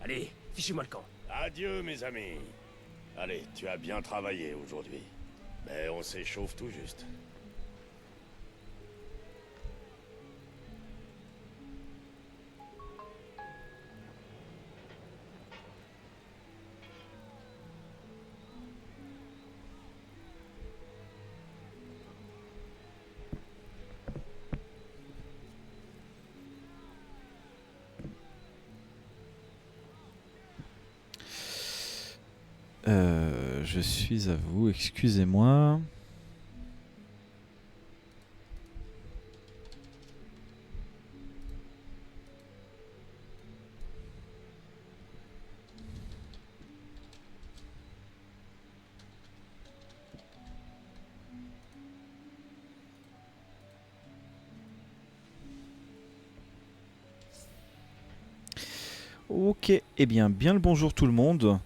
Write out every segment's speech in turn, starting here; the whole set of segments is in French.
Allez, fichez-moi le camp. Adieu, mes amis. Allez, tu as bien travaillé aujourd'hui. Mais on s'échauffe tout juste. Je suis à vous, excusez-moi. Ok, eh bien le bonjour tout le monde.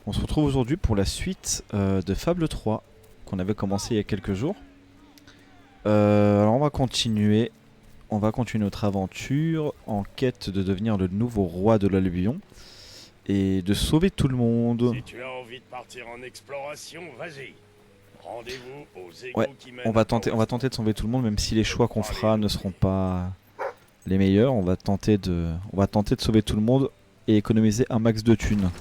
On se retrouve aujourd'hui pour la suite de Fable 3 qu'on avait commencé il y a quelques jours. Alors on va continuer notre aventure en quête de devenir le nouveau roi de l'Albion et de sauver tout le monde. Si tu as envie de partir en exploration, vas-y. Rendez-vous aux égouts Ouais, qui mènent on va à tenter Bowerstone. de sauver tout le monde même si les choix qu'on fera ne seront pas les meilleurs. On va tenter de sauver tout le monde et économiser un max de thunes.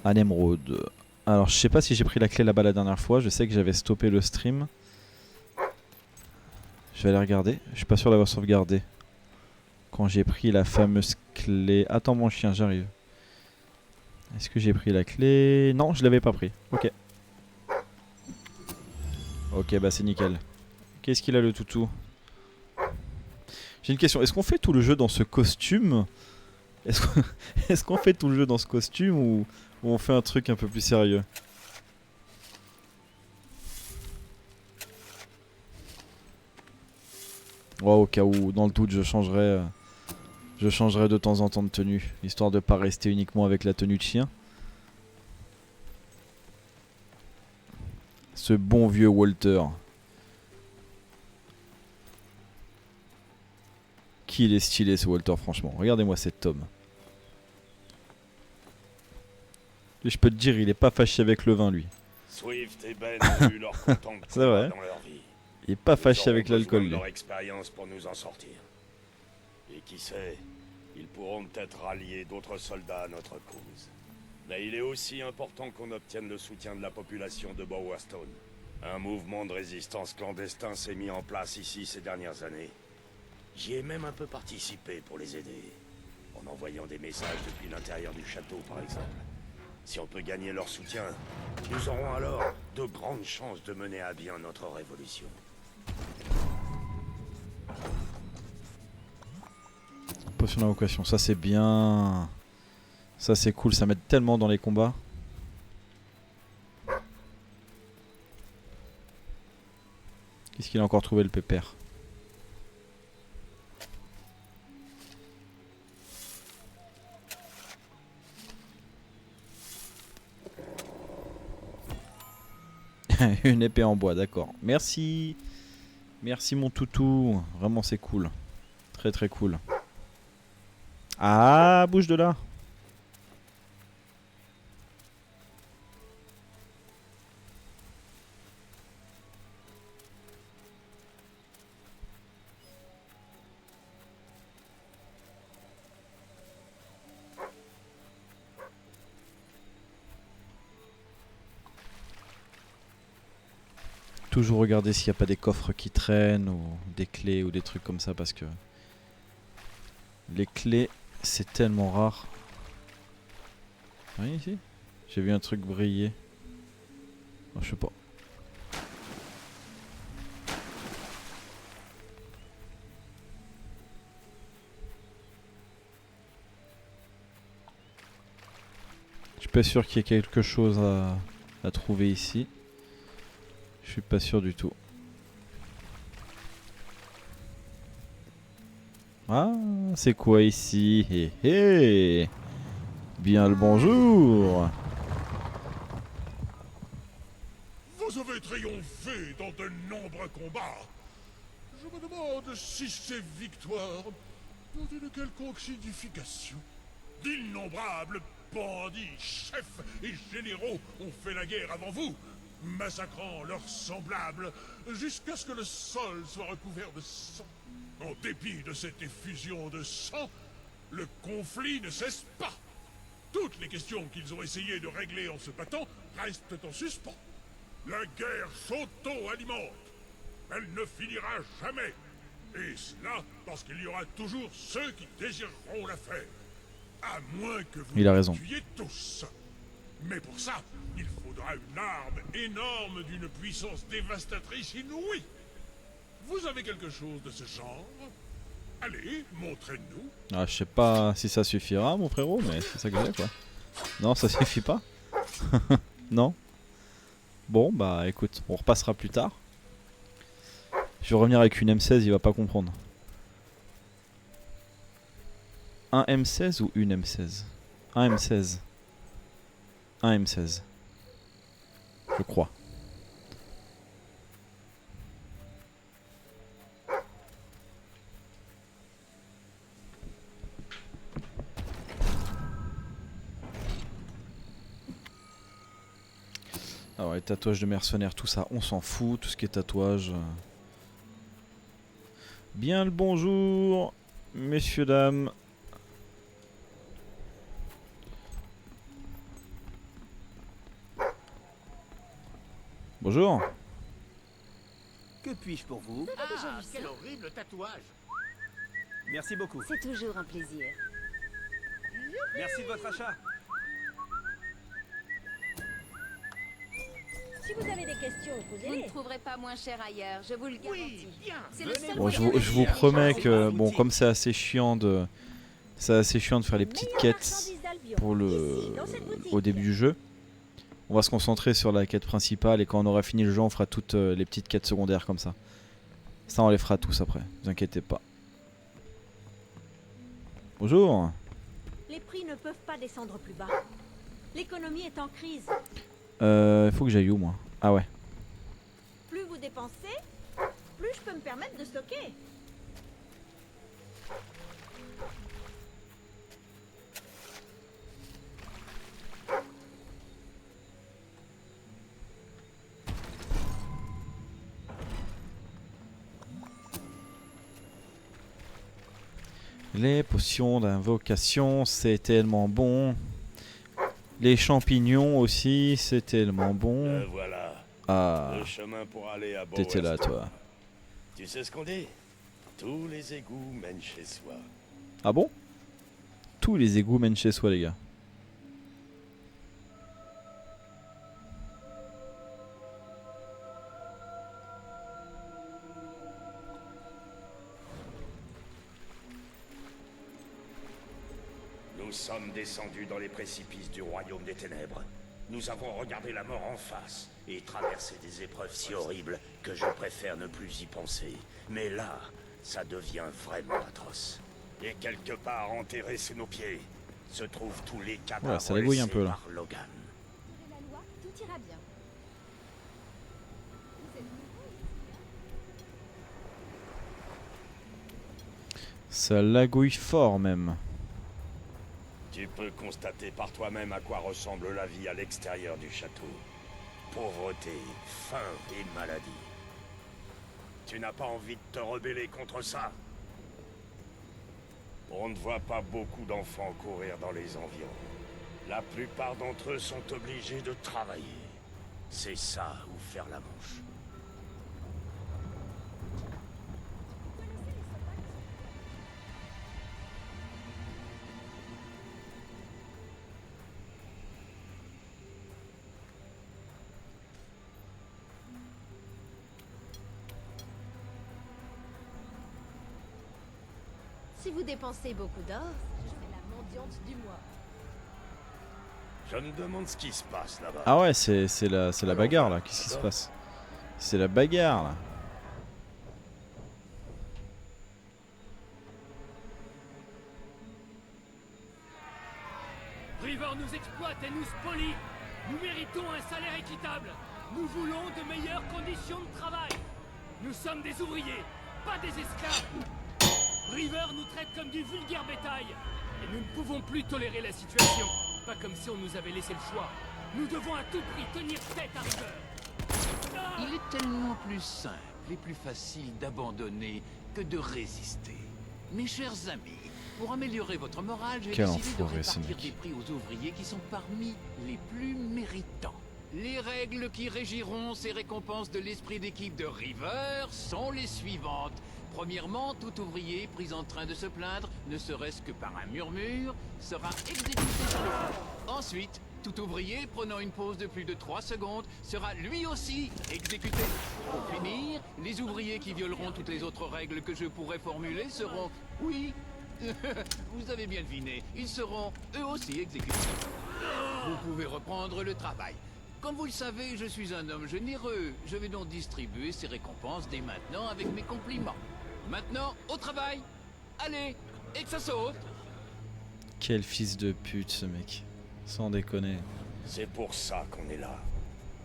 Un émeraude. Alors je sais pas si j'ai pris la clé là-bas la dernière fois, je sais que j'avais stoppé le stream. Je vais aller regarder, je suis pas sûr d'avoir sauvegardé. Quand j'ai pris la fameuse clé... Attends mon chien, j'arrive. Est-ce que j'ai pris la clé? Non, je l'avais pas pris. Ok. Ok, bah c'est nickel. Qu'est-ce qu'il a le toutou? J'ai une question, est-ce qu'on fait tout le jeu dans ce costume? Est-ce qu'on fait tout le jeu dans ce costume ou on fait un truc un peu plus sérieux? Oh, au cas où, dans le doute, je changerai de temps en temps de tenue, histoire de pas rester uniquement avec la tenue de chien. Ce bon vieux Walter. Qu'il est stylé ce Walter, franchement. Regardez-moi cet homme. Et je peux te dire, il est pas fâché avec le vin, lui. Swift et Ben ont eu leur content de C'est combat vrai. dans leur vie. Il est pas Nous fâché aurons avec besoin l'alcool, de lui. leur expérience pour nous en sortir. Et qui sait, ils pourront peut-être rallier d'autres soldats à notre cause. Mais il est aussi important qu'on obtienne le soutien de la population de Bowerstone. Un mouvement de résistance clandestin s'est mis en place ici ces dernières années. J'y ai même un peu participé pour les aider. En envoyant des messages depuis l'intérieur du château, par exemple. Si on peut gagner leur soutien, nous aurons alors de grandes chances de mener à bien notre révolution. Potion d'invocation, ça c'est bien. Ça c'est cool, ça m'aide tellement dans les combats. Qu'est-ce qu'il a encore trouvé le pépère? Une épée en bois, d'accord. Merci. Merci mon toutou. Vraiment c'est cool. Très très cool. Ah, bouge de là. Toujours regarder s'il n'y a pas des coffres qui traînent ou des clés ou des trucs comme ça parce que les clés c'est tellement rare. Rien ici? J'ai vu un truc briller. Oh, je sais pas. Je suis pas sûr qu'il y ait quelque chose à trouver ici. Je suis pas sûr du tout. Ah, c'est quoi ici? Hé hé! Bien le bonjour! Vous avez triomphé dans de nombreux combats. Je me demande si ces victoires dans une quelconque signification. D'innombrables bandits, chefs et généraux ont fait la guerre avant vous, massacrant leurs semblables jusqu'à ce que le sol soit recouvert de sang. En dépit de cette effusion de sang, le conflit ne cesse pas. Toutes les questions qu'ils ont essayé de régler en se battant restent en suspens. La guerre s'auto-alimente. Elle ne finira jamais. Et cela parce qu'il y aura toujours ceux qui désireront la faire. À moins que vous Il a raison. les tuiez tous. Mais pour ça, il faudra une arme énorme d'une puissance dévastatrice inouïe. Vous avez quelque chose de ce genre? Allez, montrez-nous. Ah, je sais pas si ça suffira, mon frérot, mais c'est ça que j'ai, quoi. Non, ça suffit pas. Non. Bon, bah écoute, on repassera plus tard. Je vais revenir avec une M16, il va pas comprendre. Un M16 ou une M16? Un M16. Un M16. Je crois. Alors les tatouages de mercenaires, tout ça, on s'en fout, tout ce qui est tatouage. Bien le bonjour, messieurs, dames. Bonjour. Que puis-je pour vous? Ah, quel horrible tatouage! Merci beaucoup. C'est toujours un plaisir. Merci de votre achat. Si vous avez des questions, Vous ne posez-les. trouverez pas moins cher ailleurs, je vous le garantis. Oui, bien! C'est le seul Bon, moyen je vous de promets vivre. que bon, comme c'est assez chiant de faire les petites quêtes pour au début du jeu. On va se concentrer sur la quête principale et quand on aura fini le jeu, on fera toutes les petites quêtes secondaires comme ça. Ça, on les fera tous après, vous inquiétez pas. Bonjour. Les prix ne peuvent pas descendre plus bas. L'économie est en crise. Faut que j'aille où moi? Ah ouais. Plus vous dépensez, plus je peux me permettre de stocker. Les potions d'invocation, c'est tellement bon. Les champignons aussi, c'est tellement bon. Voilà, Ah, le chemin pour aller à t'étais là, Bowerston. toi. Tu sais ce qu'on dit? Tous les égouts mènent chez soi. Ah bon? Tous les égouts mènent chez soi, les gars. Nous sommes descendus dans les précipices du royaume des ténèbres. Nous avons regardé la mort en face et traversé des épreuves si horribles que je préfère ne plus y penser. Mais là, ça devient vraiment atroce. Et quelque part enterrés sous nos pieds se trouvent tous les cadavres Ouais, ça lagouille un laissés peu, là. par Logan. La loi, tout ira bien. Ça lagouille fort même. Tu peux constater par toi-même à quoi ressemble la vie à l'extérieur du château. Pauvreté, faim et maladie. Tu n'as pas envie de te rebeller contre ça? On ne voit pas beaucoup d'enfants courir dans les environs. La plupart d'entre eux sont obligés de travailler. C'est ça ou faire la manche. Si vous dépensez beaucoup d'or, je serai la mendiante du mois. Je me demande ce qui se passe là-bas. Ah ouais, c'est la bagarre là. Qu'est-ce qui se passe? C'est la bagarre là. River nous exploite et nous spolie. Nous méritons un salaire équitable. Nous voulons de meilleures conditions de travail. Nous sommes des ouvriers, pas des esclaves. River nous traite traitent comme du vulgaire bétail. Et nous ne pouvons plus tolérer la situation. Pas comme si on nous avait laissé le choix. Nous devons à tout prix tenir tête à River. Il est tellement plus simple et plus facile d'abandonner que de résister. Mes chers amis, pour améliorer votre morale, j'ai Quel décidé de enfoiré, ce répartir mec. des prix aux ouvriers qui sont parmi les plus méritants. Les règles qui régiront ces récompenses de l'esprit d'équipe de River sont les suivantes. Premièrement, tout ouvrier pris en train de se plaindre, ne serait-ce que par un murmure, sera exécuté sur le feu. Ensuite, tout ouvrier prenant une pause de plus de 3 secondes sera lui aussi exécuté. Pour finir, les ouvriers qui violeront toutes les autres règles que je pourrais formuler seront, oui, vous avez bien deviné, ils seront eux aussi exécutés. Vous pouvez reprendre le travail. Comme vous le savez, je suis un homme généreux. Je vais donc distribuer ces récompenses dès maintenant avec mes compliments. Maintenant, au travail. Allez, et que ça saute. Quel fils de pute ce mec. Sans déconner. C'est pour ça qu'on est là.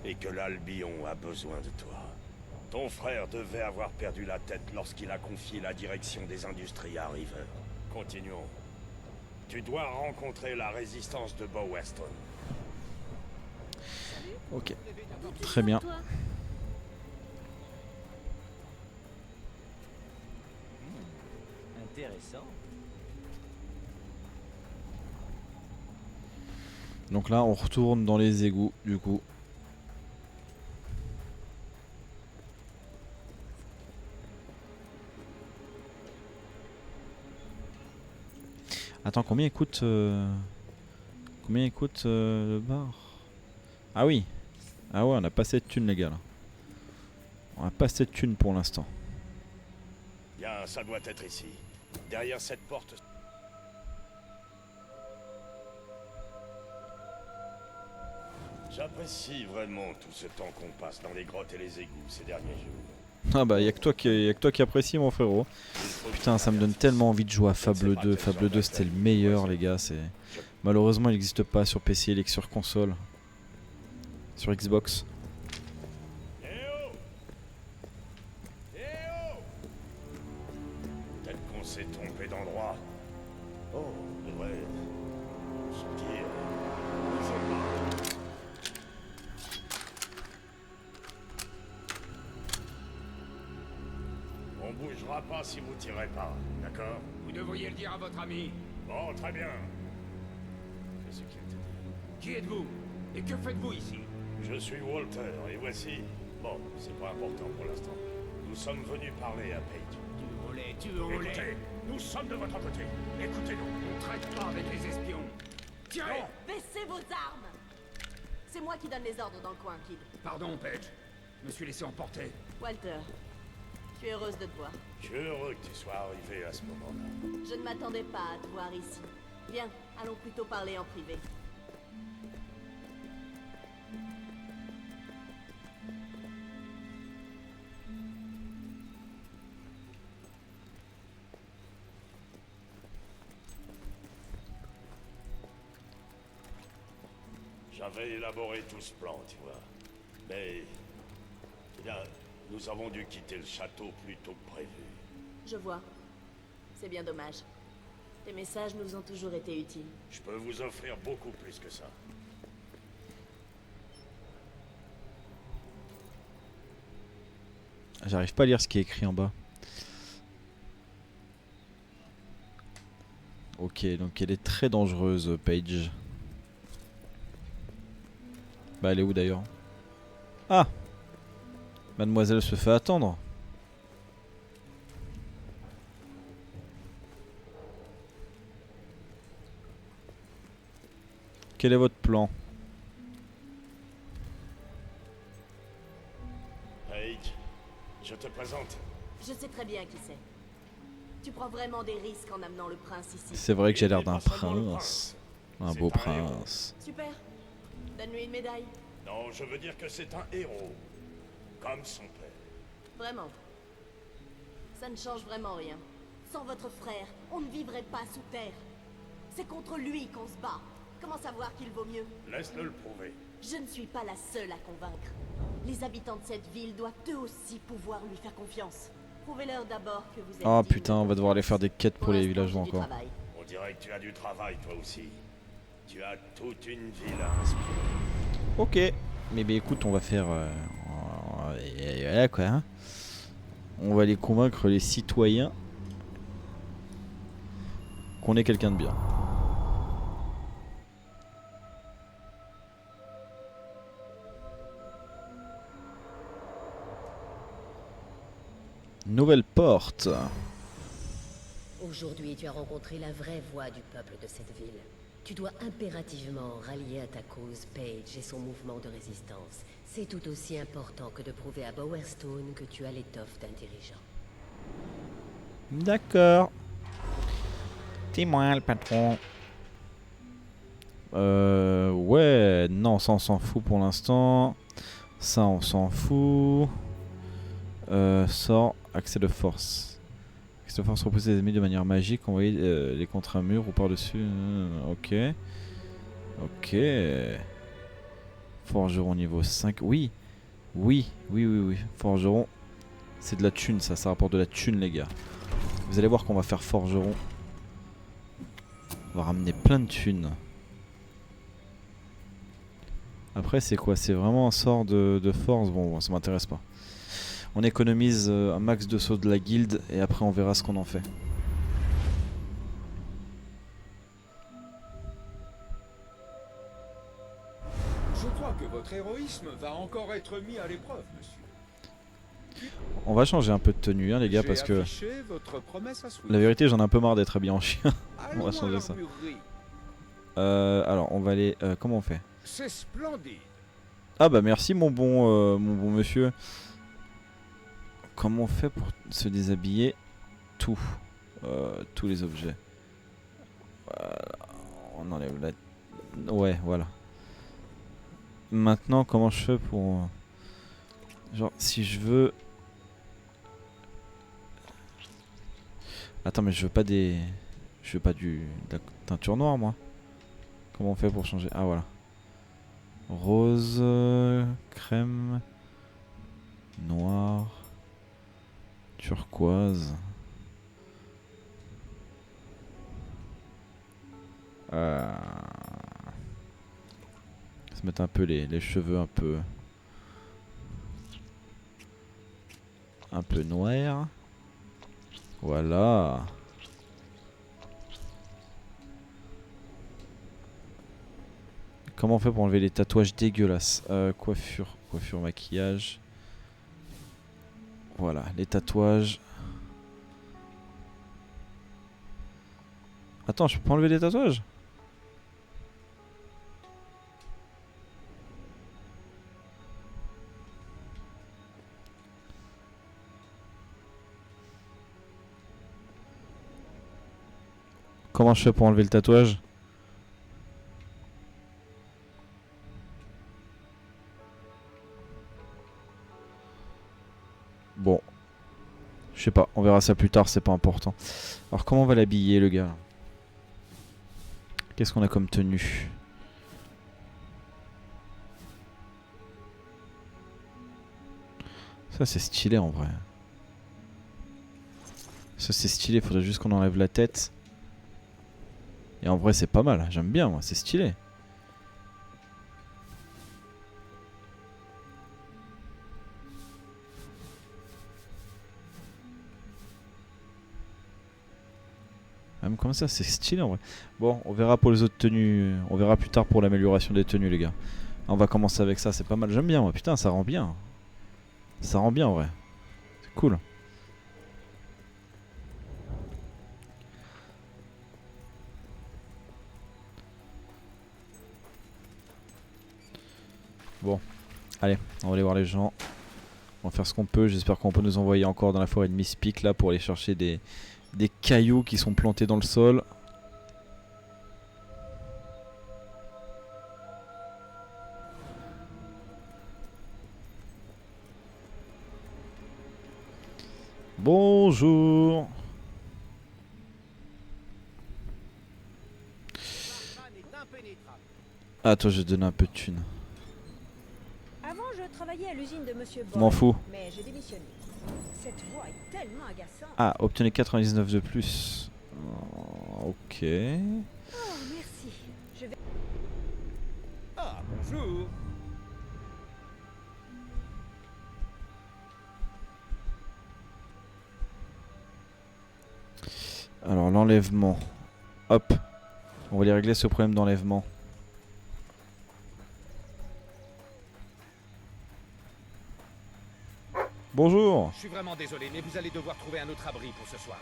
Et que l'Albion a besoin de toi. Ton frère devait avoir perdu la tête lorsqu'il a confié la direction des industries à River. Continuons. Tu dois rencontrer la résistance de Boweston. Ok. Très bien. Toi. Intéressant. Donc là, on retourne dans les égouts, du coup. Attends, combien coûte le bar? Ah oui. Ah ouais, on a pas assez de thunes, les gars, là. On a pas assez de thunes pour l'instant. Bien, ça doit être ici. Derrière cette porte. J'apprécie vraiment tout ce temps qu'on passe dans les grottes et les égouts ces derniers jours. Ah bah, y'a que toi qui apprécie, mon frérot. Putain, ça me donne tellement envie de jouer à Fable 2. Fable 2, c'était le meilleur, les gars. Malheureusement, il n'existe pas sur PC, il est que sur console. Sur Xbox. Eh oh! Eh oh! Peut-être qu'on s'est trompé d'endroit. Oh, on devrait sortir. Je sais pas. On bougera pas si vous tirez pas, d'accord? Vous devriez le dire à votre ami. Bon, très bien. Qu'est-ce qu'il te dit? Qui êtes-vous? Et que faites-vous ici? Je suis Walter, et voici... Bon, c'est pas important pour l'instant. Nous sommes venus parler à Page. Tu enlais. Écoutez, nous sommes de votre côté. Écoutez-nous. On traite pas avec les espions. Tirez! Baissez vos armes. C'est moi qui donne les ordres dans le coin, Kid. Pardon, Paige. Je me suis laissé emporter. Walter, je suis heureuse de te voir. Je suis heureux que tu sois arrivé à ce moment-là. Je ne m'attendais pas à te voir ici. Viens, allons plutôt parler en privé. J'avais élaboré tout ce plan, tu vois. Mais... eh bien, nous avons dû quitter le château plus tôt que prévu. Je vois. C'est bien dommage. Tes messages nous ont toujours été utiles. Je peux vous offrir beaucoup plus que ça. J'arrive pas à lire ce qui est écrit en bas. Ok, donc elle est très dangereuse, Paige. Bah elle est où d'ailleurs? Ah! Mademoiselle se fait attendre. Quel est votre plan? Paige, je te présente. Je sais très bien qui c'est. Tu prends vraiment des risques en amenant le prince ici. C'est vrai que j'ai l'air Il d'un n'est pas seulement le prince. Un C'est beau un héros. prince. Super. Donne-lui une médaille. Non, je veux dire que c'est un héros. Comme son père. Vraiment. Ça ne change vraiment rien. Sans votre frère, on ne vivrait pas sous terre. C'est contre lui qu'on se bat. Comment savoir qu'il vaut mieux? Laisse-le le prouver. Je ne suis pas la seule à convaincre. Les habitants de cette ville doivent eux aussi pouvoir lui faire confiance. Prouvez-leur d'abord que vous êtes Ah digne putain, de on va devoir aller faire des quêtes pour les l'instant, villageois j'ai du encore. travail. On dirait que tu as du travail, toi aussi. Tu as toute une ville à inspirer. Ok. Mais bah écoute, on va faire... voilà quoi. Hein. On va aller convaincre les citoyens qu'on est quelqu'un de bien. Nouvelle porte. Aujourd'hui, tu as rencontré la vraie voix du peuple de cette ville. Tu dois impérativement rallier à ta cause Paige et son mouvement de résistance. C'est tout aussi important que de prouver à Bowerstone que tu as l'étoffe d'un dirigeant. D'accord. Dis-moi le patron. Ouais, non, ça on s'en fout pour l'instant. Ça on s'en fout. Sort, accès de force. Accès de force, repousser les ennemis de manière magique, envoyer les contre un mur ou par-dessus. Ok. Ok. Forgeron niveau 5. Oui. Oui. Forgeron. C'est de la thune ça, ça rapporte de la thune les gars. Vous allez voir qu'on va faire forgeron. On va ramener plein de thunes. Après c'est quoi? C'est vraiment un sort de force. Bon, ça m'intéresse pas. On économise un max de sauts de la guilde et après on verra ce qu'on en fait. Je crois que votre héroïsme va encore être mis à l'épreuve, monsieur. On va changer un peu de tenue hein, les gars parce que votre promesse à la vérité j'en ai un peu marre d'être habillé en chien. On va Allons changer à ça. l'armurerie. Alors on va aller... comment on fait? C'est splendide. Ah bah merci mon bon monsieur. Comment on fait pour se déshabiller? Tout. Tous les objets. Voilà. On enlève la... Ouais, voilà. Maintenant, comment je fais pour... Genre, si je veux... Attends, mais je veux pas des... Je veux pas de la teinture noire, moi. Comment on fait pour changer? Ah, voilà. Rose... crème... Noir... Turquoise... Se mettre un peu les cheveux un peu noirs. Voilà. Comment on fait pour enlever les tatouages dégueulasses? Coiffure, maquillage. Voilà, les tatouages. Attends, je peux pas enlever les tatouages? Comment je fais pour enlever le tatouage? Bon. Je sais pas, on verra ça plus tard, c'est pas important. Alors comment on va l'habiller le gars? Qu'est-ce qu'on a comme tenue? Ça c'est stylé en vrai. Ça c'est stylé, faudrait juste qu'on enlève la tête. Et en vrai c'est pas mal, j'aime bien moi, c'est stylé. Même comme ça c'est stylé en vrai. Bon, on verra pour les autres tenues, on verra plus tard pour l'amélioration des tenues les gars. On va commencer avec ça, c'est pas mal, j'aime bien moi, putain ça rend bien. Ça rend bien en vrai. C'est cool. Bon, allez, on va aller voir les gens. On va faire ce qu'on peut. J'espère qu'on peut nous envoyer encore dans la forêt de Mispik là pour aller chercher des cailloux qui sont plantés dans le sol. Bonjour. Ah, toi, je vais te donner un peu de thunes. Avant, je travaillais à l'usine de Monsieur Je m'en Boyle, fous. mais j'ai démissionné. Cette voix est tellement agaçante. Ah, obtenez 99 de plus. Ok. Oh, merci. Je vais... Ah, bonjour. Alors l'enlèvement. Hop. On va aller régler ce problème d'enlèvement. Bonjour. Je suis vraiment désolé, mais vous allez devoir trouver un autre abri pour ce soir.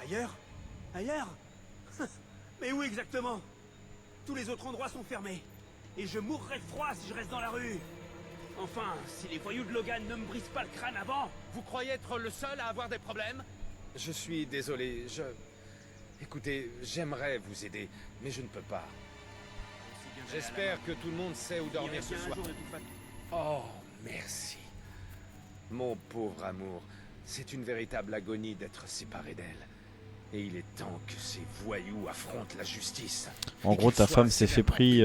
Ailleurs? Ailleurs? Mais où exactement? Tous les autres endroits sont fermés. Et je mourrai de froid si je reste dans la rue. Enfin, si les voyous de Logan ne me brisent pas le crâne avant. Vous croyez être le seul à avoir des problèmes? Je suis désolé, Écoutez, j'aimerais vous aider, mais je ne peux pas. J'espère que tout le monde sait où dormir ce soir. Oh, merci. Mon pauvre amour, c'est une véritable agonie d'être séparé d'elle. Et il est temps que ces voyous affrontent la justice. En gros, ta femme s'est fait prise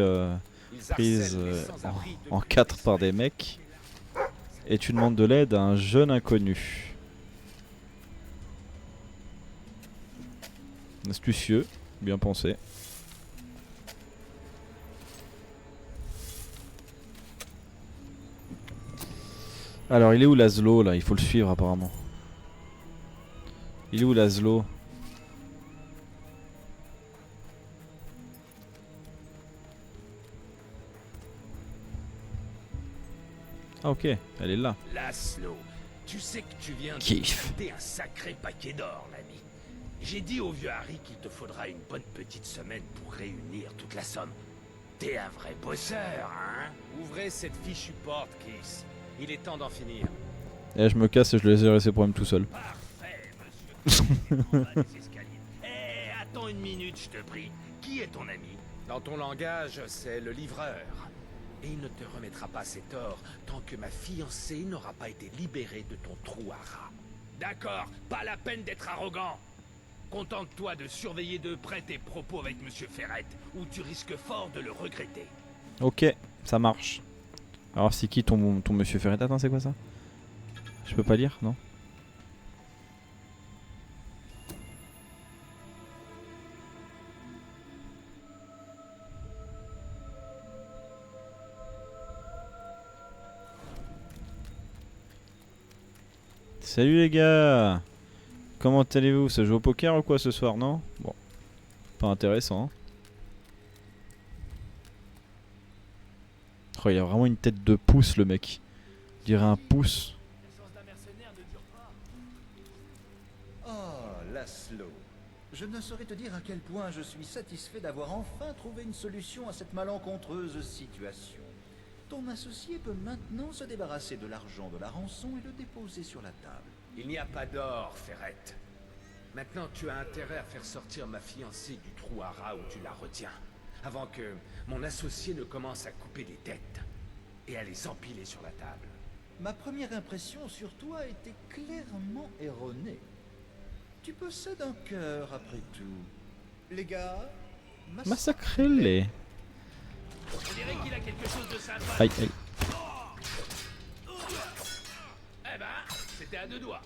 en 4 par des mecs. Et tu demandes de l'aide à un jeune inconnu. Astucieux, bien pensé. Alors, il est où Laszlo là? Il faut le suivre apparemment. Il est où Laszlo? Ah ok, elle est là. Laszlo, tu sais que tu viens de Kiff. compter un sacré paquet d'or, l'ami. J'ai dit au vieux Harry qu'il te faudra une bonne petite semaine pour réunir toute la somme. T'es un vrai bosseur, hein? Ouvrez cette fichue porte, Kiss. Il est temps d'en finir. Et je me casse et je le laisse gérer ses problèmes tout seul. Parfait, monsieur. On va les escaliers. Eh, attends une minute, je te prie. Qui est ton ami? Dans ton langage, c'est le livreur. Et il ne te remettra pas cet or tant que ma fiancée n'aura pas été libérée de ton trou à rats. D'accord, pas la peine d'être arrogant. Contente-toi de surveiller de près tes propos avec Monsieur Ferret, ou tu risques fort de le regretter. Ok, ça marche. Alors c'est qui ton monsieur Ferret? Attends, c'est quoi ça? Je peux pas lire, non? Salut les gars! Comment allez-vous? Ça joue au poker ou quoi ce soir, non? Bon, pas intéressant. Hein. Oh, il a vraiment une tête de pouce le mec. Il dirait un pouce. Oh, Laszlo. Je ne saurais te dire à quel point je suis satisfait d'avoir enfin trouvé une solution à cette malencontreuse situation. Ton associé peut maintenant se débarrasser de l'argent de la rançon et le déposer sur la table. Il n'y a pas d'or, Ferret. Maintenant, tu as intérêt à faire sortir ma fiancée du trou à rats où tu la retiens, avant que mon associé ne commence à couper des têtes et à les empiler sur la table. Ma première impression sur toi était clairement erronée. Tu possèdes un cœur, après tout. Les gars, massacrez-les. On dirait qu'il a quelque chose de sympa. Aïe, aïe. Eh ben, c'était à deux doigts.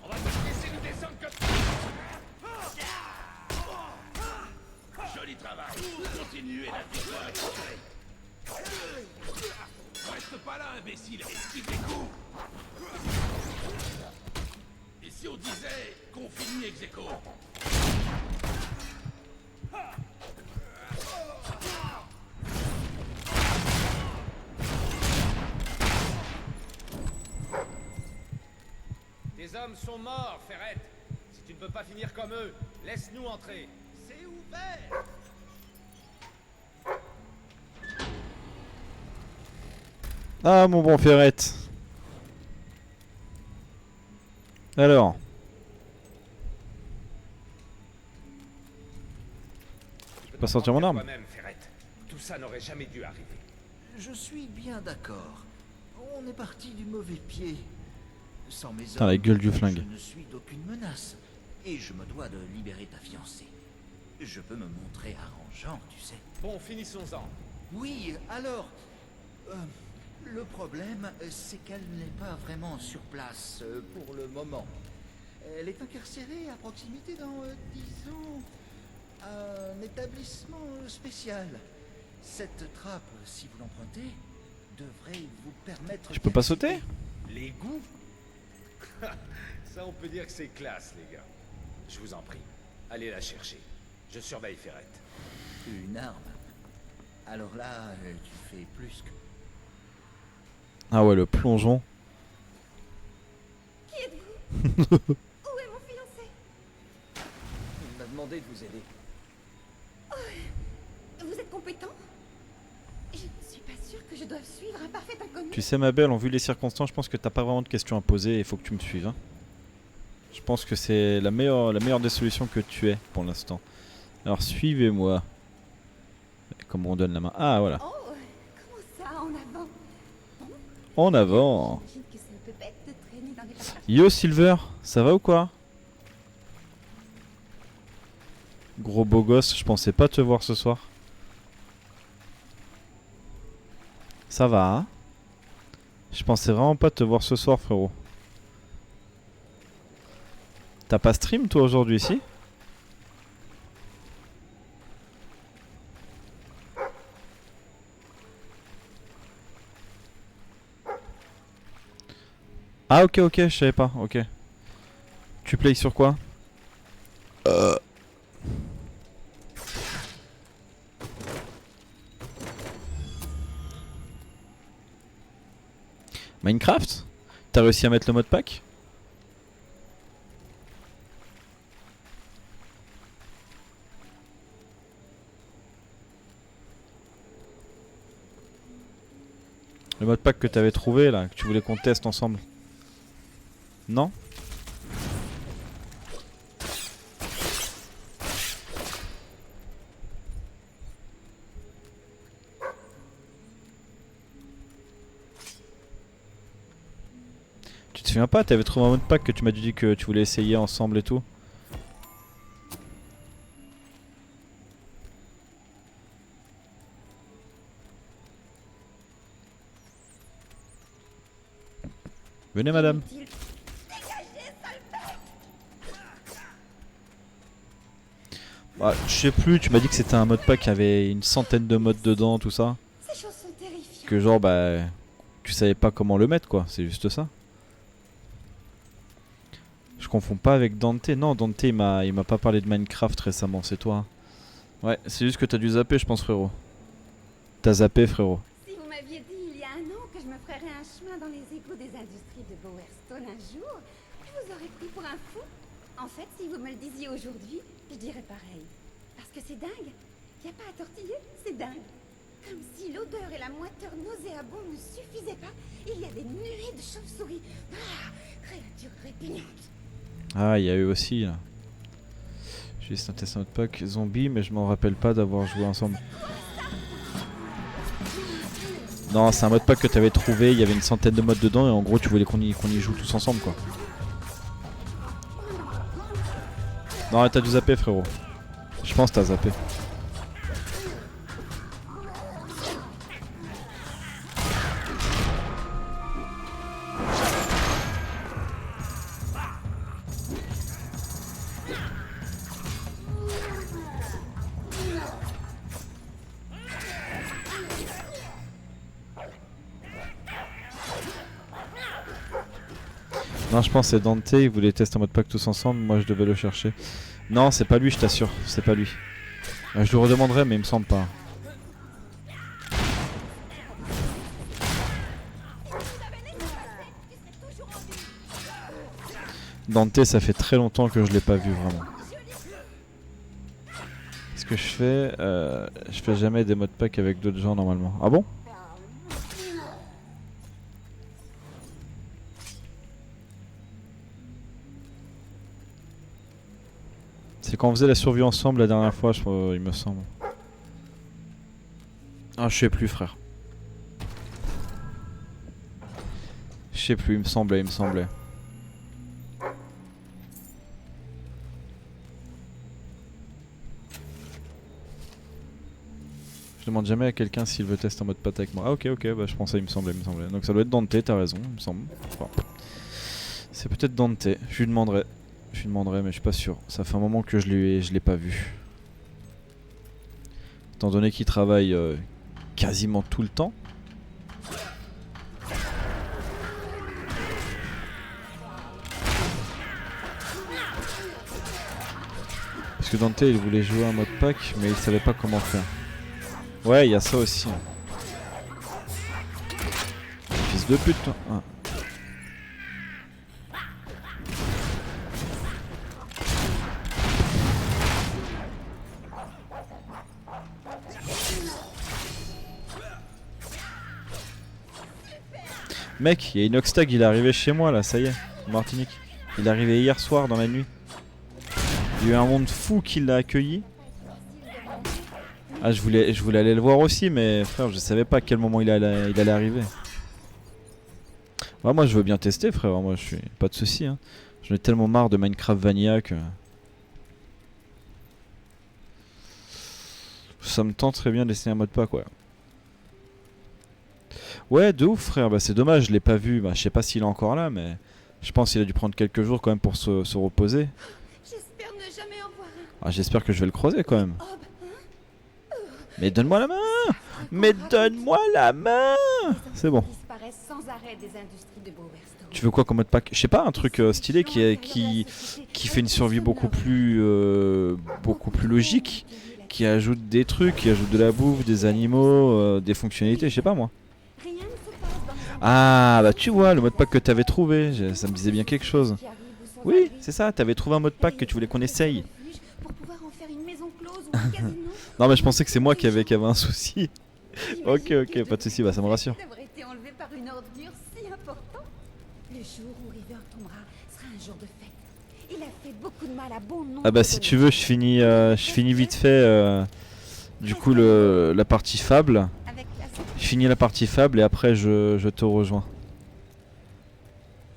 On va te laisser nous descendre comme... Joli travail. Continuez la victoire est assurée. Reste pas là, imbécile. Esquive les coups. Et si on disait qu'on finit ex aequo? Tes hommes sont morts, Ferret. Si tu ne peux pas finir comme eux, laisse-nous entrer. C'est ouvert. Ah mon bon Ferret. Alors. Je peux pas sortir mon arme. Toi-même, Ferret. Tout ça n'aurait jamais dû arriver. Je suis bien d'accord. On est parti du mauvais pied. Sans mes Putain, la gueule du flingue. Je ne suis d'aucune menace. Et je me dois de libérer ta fiancée. je peux me montrer arrangeant, tu sais. Bon, finissons-en. Oui, alors... le problème, c'est qu'elle n'est pas vraiment sur place pour le moment. Elle est incarcérée à proximité dans, disons, un établissement spécial. Cette trappe, si vous l'empruntez, devrait vous permettre... Je peux pas sauter? Les goûts? Ça, on peut dire que c'est classe, les gars. Je vous en prie, allez la chercher. Je surveille Ferrette. Une arme. Alors là, tu fais plus que... Ah ouais, le plongeon. Qui êtes-vous? Où est mon fiancé? Il m'a demandé de vous aider. Oh, vous êtes compétent? Je ne suis pas sûre que je doive suivre un parfait inconnu. Tu sais ma belle, en vue les circonstances, je pense que t'as pas vraiment de questions à poser et il faut que tu me suives. Hein. Je pense que c'est la meilleure des solutions que tu aies pour l'instant. Alors suivez-moi. Comment on donne la main? Ah voilà. Oh, comment ça, en avant? En avant. J'imagine que c'est un peu bête de traîner dans les passages. Yo Silver, ça va ou quoi? Gros beau gosse, je pensais pas te voir ce soir. Ça va, hein? Je pensais vraiment pas te voir ce soir, frérot. T'as pas stream toi aujourd'hui ici? Ah ok, je savais pas, ok. Tu play sur quoi? Minecraft? T'as réussi à mettre le mode pack? Le mode pack que t'avais trouvé là, que tu voulais qu'on teste ensemble. Non? Tu te souviens pas, t'avais trouvé un mode pack que tu m'as dit que tu voulais essayer ensemble et tout? Venez madame. Bah, je sais plus, tu m'as dit que c'était un mode pack qui avait une centaine de modes dedans, tout ça. Ces choses sont terrifiantes. Que genre bah tu savais pas comment le mettre quoi, c'est juste ça. Je confonds pas avec Dante. Non, Dante il m'a pas parlé de Minecraft récemment, c'est toi. Ouais, c'est juste que t'as dû zapper je pense frérot. T'as zappé frérot. Si vous m'aviez dit il y a 1 an que je me ferais un chemin dans les égouts des industries de Bowerstone un jour, je vous aurais pris pour un fou. En fait, si vous me le disiez aujourd'hui, je dirais pareil. Parce que c'est dingue. Y a pas à tortiller, c'est dingue. Comme si l'odeur et la moiteur nauséabonde ne suffisaient pas, il y a des nuées de chauves-souris. Ah, créatures répugnantes. Ah, il y a eu aussi là. J'ai juste un test mode pack zombie, mais je m'en rappelle pas d'avoir joué ensemble. Non, c'est un mode pack que t'avais trouvé, il y avait une centaine de modes dedans et en gros tu voulais qu'on y joue tous ensemble quoi. Non, t'as dû zapper frérot. Je pense que t'as zappé. Non, je pense que c'est Dante, il voulait tester un mode pack tous ensemble, moi je devais le chercher. Non, c'est pas lui, je t'assure, c'est pas lui. Je lui redemanderai, mais il me semble pas. Dante, ça fait très longtemps que je l'ai pas vu vraiment. Ce que je fais jamais des modes pack avec d'autres gens normalement. Ah bon? C'est quand on faisait la survie ensemble la dernière fois, il me semble. Ah, je sais plus, frère. Je sais plus, il me semblait. demande jamais à quelqu'un s'il veut tester en mode patte avec moi. Ah ok, bah je pensais, il me semblait. Donc ça doit être Dante, t'as raison, il me semble. Enfin, c'est peut-être Dante, je lui demanderai. Mais je suis pas sûr. Ça fait un moment que je l'ai pas vu. Étant donné qu'il travaille quasiment tout le temps. Parce que Dante il voulait jouer en mode pack mais il savait pas comment faire. Ouais, il y a ça aussi. Fils de pute toi. Ah. Mec, il y a Inoxtag, il est arrivé chez moi là, ça y est, en Martinique. Il est arrivé hier soir dans la nuit. Il y a eu un monde fou qui l'a accueilli. Ah, je voulais aller le voir aussi, mais frère, je savais pas à quel moment il allait arriver. Ouais, moi je veux bien tester, frère, moi je suis pas de soucis. Hein. J'en ai tellement marre de Minecraft Vanilla que. Ça me tente très bien d'essayer un mode pack, ouais. Ouais, de ouf, frère. Bah, c'est dommage, je l'ai pas vu. Bah, je sais pas s'il est encore là, mais je pense qu'il a dû prendre quelques jours quand même pour se reposer. J'espère ne jamais en voir un. Ah, j'espère que je vais le croiser quand même. Mais donne-moi la main! Mais donne-moi la main! C'est bon. Tu veux quoi comme mode pack? Je sais pas, un truc stylé qui fait une survie beaucoup plus logique, qui ajoute des trucs, qui ajoute de la bouffe, des animaux, des fonctionnalités, je sais pas moi. Ah bah tu vois, le mode pack que t'avais trouvé, ça me disait bien quelque chose. Oui, c'est ça, t'avais trouvé un mode pack que tu voulais qu'on essaye. Non mais je pensais que c'est moi qui avait un souci. Ok, pas de souci, bah ça me rassure. Ah bah si tu veux, je finis vite fait du coup la partie fable. Je finis la partie fable et après je te rejoins.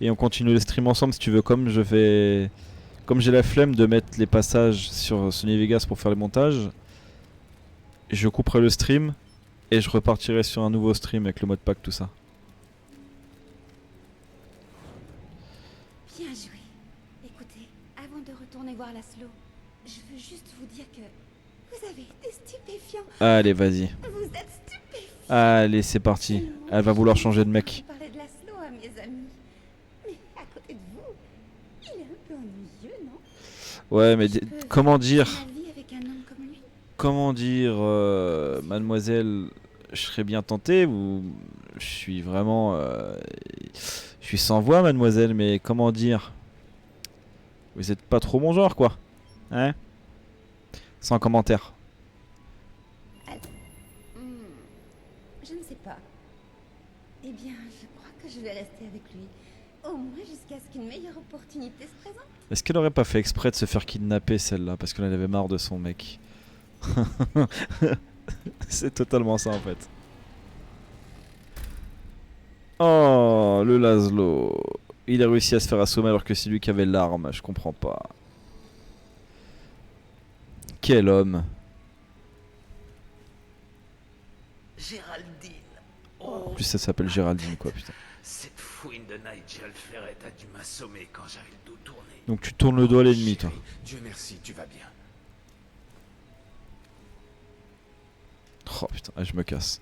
Et on continue le stream ensemble si tu veux, comme j'ai la flemme de mettre les passages sur Sony Vegas pour faire les montages. Je couperai le stream et je repartirai sur un nouveau stream avec le mode pack, tout ça. Bien joué. Écoutez, avant de retourner voir Laszlo, je veux juste vous dire que vous avez été stupéfiant. Allez, vas-y. Vous êtes stupéfiant. Allez, c'est parti. Elle va vouloir changer de mec. Je parlais de Laszlo à mes amis. Mais à côté de vous, il est un peu ennuyeux, non? Ouais, mais comment dire? Comment dire, mademoiselle, je serais bien tenté ou je suis vraiment, je suis sans voix, mademoiselle, mais comment dire, vous êtes pas trop mon genre, quoi, hein? Sans commentaire. Je ne sais pas. Eh bien, je crois que je vais rester avec lui, au moins jusqu'à ce qu'une meilleure opportunité se présente. Est-ce qu'elle aurait pas fait exprès de se faire kidnapper, celle-là, parce qu'elle en avait marre de son mec? C'est totalement ça en fait. Oh, le Laszlo. Il a réussi à se faire assommer alors que c'est lui qui avait l'arme. Je comprends pas. Quel homme. Géraldine. En plus ça s'appelle Géraldine quoi, putain. Cette fouine de Nigel Ferret a dû m'assommer quand j'avais le dos tourné. Donc tu tournes le dos à l'ennemi toi. Dieu merci, tu vas bien. Oh putain, je me casse.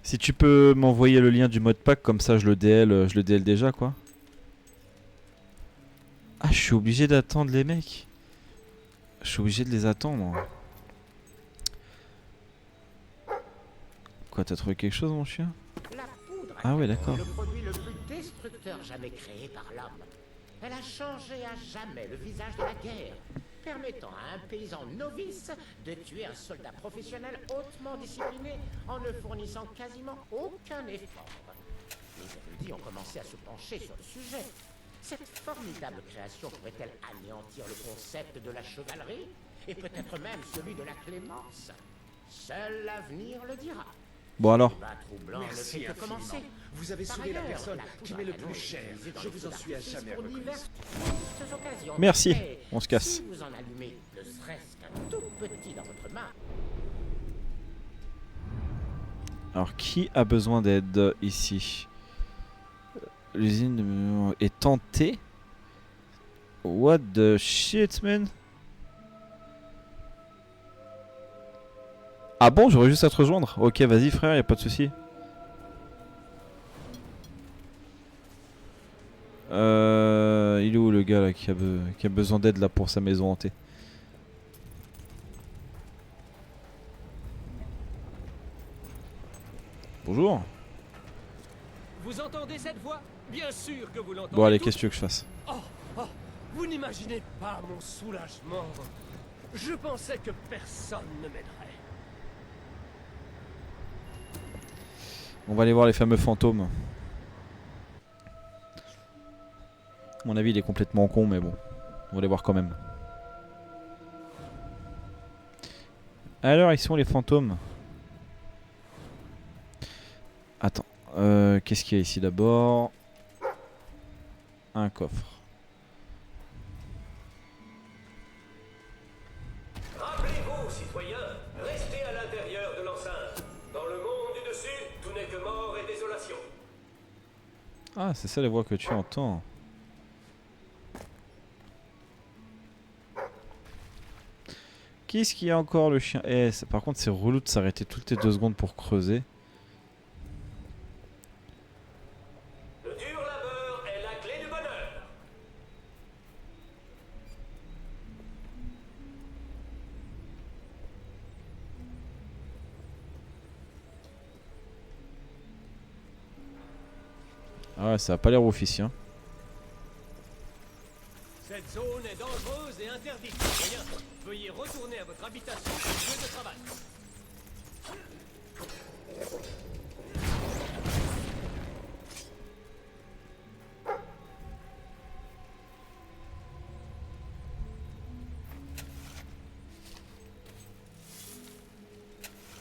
Si tu peux m'envoyer le lien du mode pack, comme ça je le DL déjà quoi. Ah, je suis obligé d'attendre les mecs. Je suis obligé de les attendre. Quoi, t'as trouvé quelque chose mon chien? Ah ouais, d'accord. Le produit le plus destructeur jamais créé par l'homme. Elle a changé à jamais le visage de la guerre, permettant à un paysan novice de tuer un soldat professionnel hautement discipliné en ne fournissant quasiment aucun effort. Les érudits ont commencé à se pencher sur le sujet. Cette formidable création pourrait-elle anéantir le concept de la chevalerie et peut-être même celui de la clémence? Seul l'avenir le dira. Bon alors. Merci infiniment. Vous avez sauvé la personne qui m'est le plus chère. Je vous en suis à jamais reconnaissant. Merci, on se casse. Si vous en allumez ne serait-ce qu'un tout petit dans votre main. Alors qui a besoin d'aide ici? L'usine est tentée. What the shit, man? Ah bon, j'aurais juste à te rejoindre. Ok, vas-y frère, y a pas de souci. Il est où le gars là qui a besoin d'aide là pour sa maison hantée? Bonjour. Vous entendez cette voix? Bien sûr que vous l'entendez. Bon allez, qu'est-ce que tu veux que je fasse? Vous n'imaginez pas mon soulagement. Je pensais que personne ne m'aiderait. On va aller voir les fameux fantômes. À mon avis, il est complètement con, mais bon. On va les voir quand même. Alors, ils sont les fantômes. Attends. Qu'est-ce qu'il y a ici d'abord? Un coffre. Rappelez-vous, citoyens, restez à l'intérieur de l'enceinte. Dans le monde du dessus, tout n'est que mort et désolation. Ah, c'est ça les voix que tu entends. Qu'est-ce qu'il y a encore le chien? Eh, par contre c'est relou de s'arrêter toutes les 2 secondes pour creuser. Le dur labeur est la clé du bonheur. Ah ouais, ça a pas l'air officiel. Cette zone est dangereuse et interdite. Citoyens, veuillez retourner à votre habitation et lieu de travail.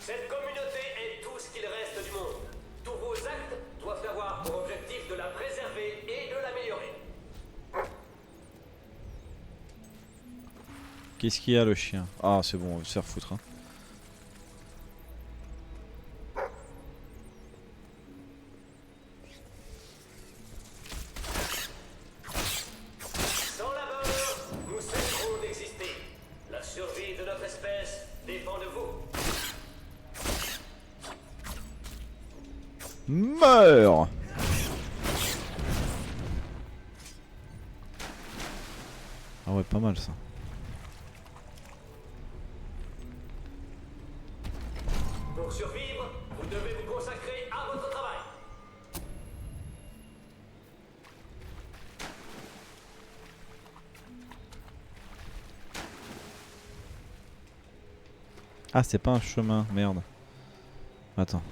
Cette communauté est tout ce qu'il reste du monde. Tous vos actes doivent avoir pour objectif de la préserver et de l'améliorer. Qu'est-ce qu'il y a le chien? Ah c'est bon, on va se faire foutre hein. Sans labeur, nous cesserons d'exister. La survie de notre espèce dépend de vous. Meurs! Ah ouais, pas mal ça. Pour survivre, vous devez vous consacrer à votre travail. Ah c'est pas un chemin, merde. Attends.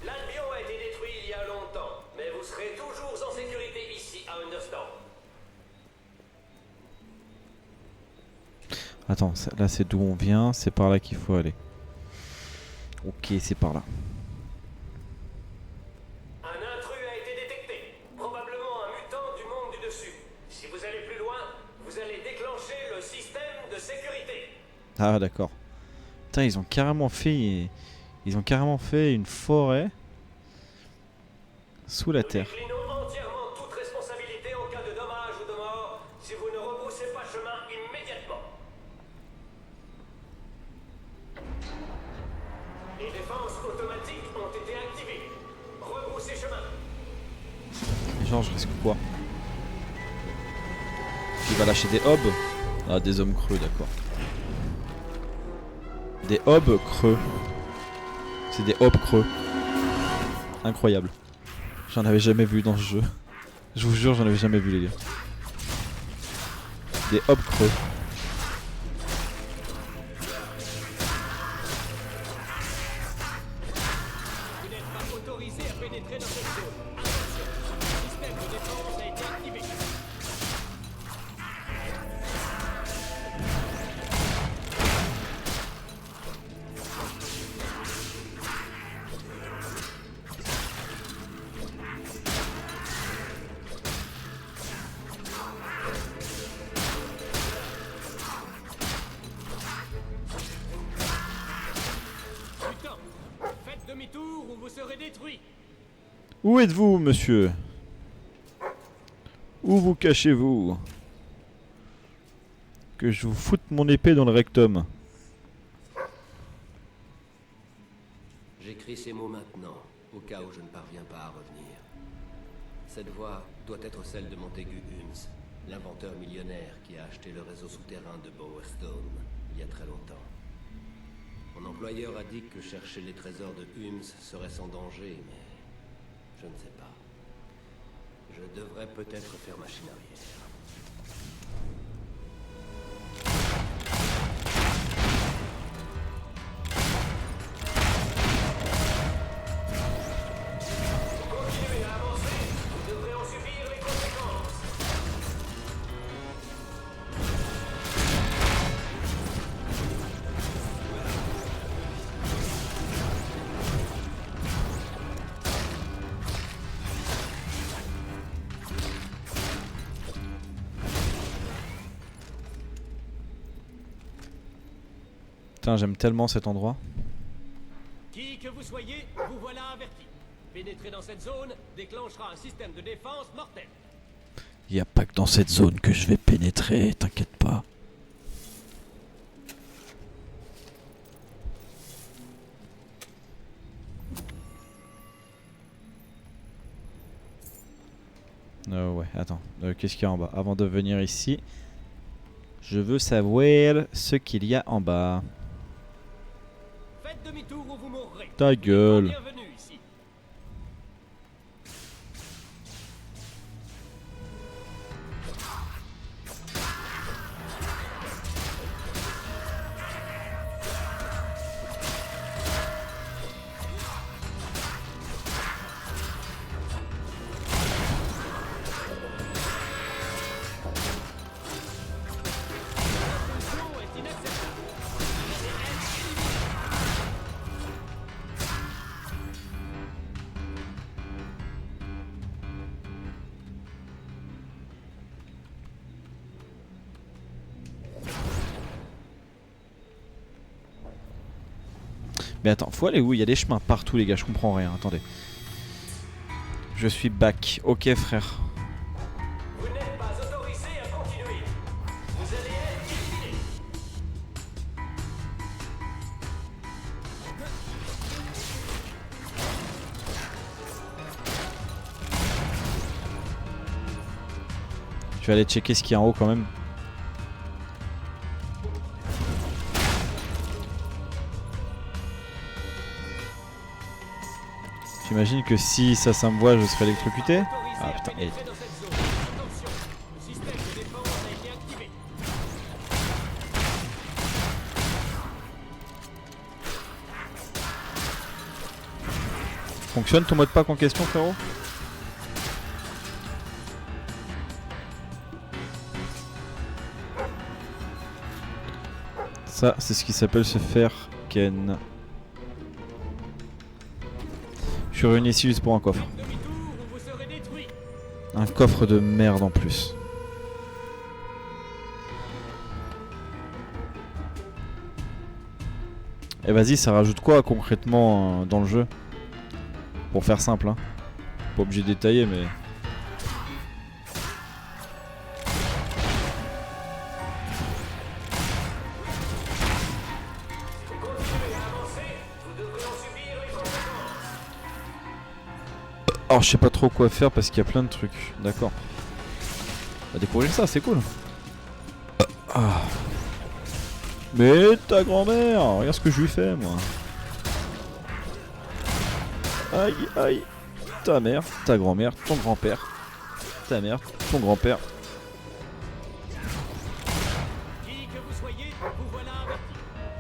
L'Albion a été détruit il y a longtemps, mais vous serez toujours en sécurité ici à Understorm. Attends, là c'est d'où on vient, c'est par là qu'il faut aller. Ok, c'est par là. Un intrus a été détecté, probablement un mutant du monde du dessus. Si vous allez plus loin, vous allez déclencher le système de sécurité. Ah d'accord. Putain, ils ont carrément fait une forêt sous la terre. Déclinons entièrement toute responsabilité en cas de dommage ou de mort si vous ne rebroussez pas chemin immédiatement. Les défenses automatiques ont été activées. Rebroussez chemin. Genre je risque quoi? Il va lâcher des hobs? Ah des hommes creux, d'accord. Des hobs creux. C'est des hobs creux. Incroyable. J'en avais jamais vu dans ce jeu. Je vous jure, j'en avais jamais vu les gars. Des hobs creux. Vous n'êtes pas autorisé à pénétrer dans cette zone. Attention, le système de défense a été activé. serez détruits. Où êtes-vous, monsieur? Où vous cachez-vous? Que je vous foute mon épée dans le rectum. J'écris ces mots maintenant, au cas où je ne parviens pas à revenir. Cette voix doit être celle de Montaigu Humes, l'inventeur millionnaire qui a acheté le réseau souterrain de Bowerstone il y a très longtemps. Mon employeur a dit que chercher les trésors de Humes serait sans danger, mais je ne sais pas. Je devrais peut-être faire machine arrière. Continuez à avancer, vous devrez en subir les conséquences. Putain, j'aime tellement cet endroit. Qui que vous soyez, vous voilà averti. Pénétrer dans cette zone déclenchera un système de défense mortel. Y a pas que dans cette zone que je vais pénétrer, t'inquiète pas. Ouais, attends. Qu'est-ce qu'il y a en bas? Avant de venir ici, je veux savoir ce qu'il y a en bas. Faites demi-tour ou vous mourrez. Ta gueule. Bienvenue ici. Mais attends, faut aller où? Il y a des chemins partout les gars, je comprends rien, attendez. Je suis back, ok frère. Vous n'êtes pas autorisé à continuer. Vous allez être éliminés. Je vais aller checker ce qu'il y a en haut quand même. J'imagine que si ça me voit, je serai électrocuté. Ah putain, et... Fonctionne ton mode pack en question, frérot? Ça, c'est ce qui s'appelle se faire ken. Je suis réuni ici juste pour un coffre. Un coffre de merde en plus. Et vas-y, ça rajoute quoi concrètement dans le jeu? Pour faire simple, hein. Pas obligé de détailler, mais... Alors je sais pas trop quoi faire parce qu'il y a plein de trucs. D'accord. On va découvrir ça, c'est cool. Ah. Mais ta grand-mère, regarde ce que je lui fais moi. Aïe aïe. Ta mère, ta grand-mère, ton grand-père. Ta mère, ton grand-père. Qui que vous soyez, vous voilà averti.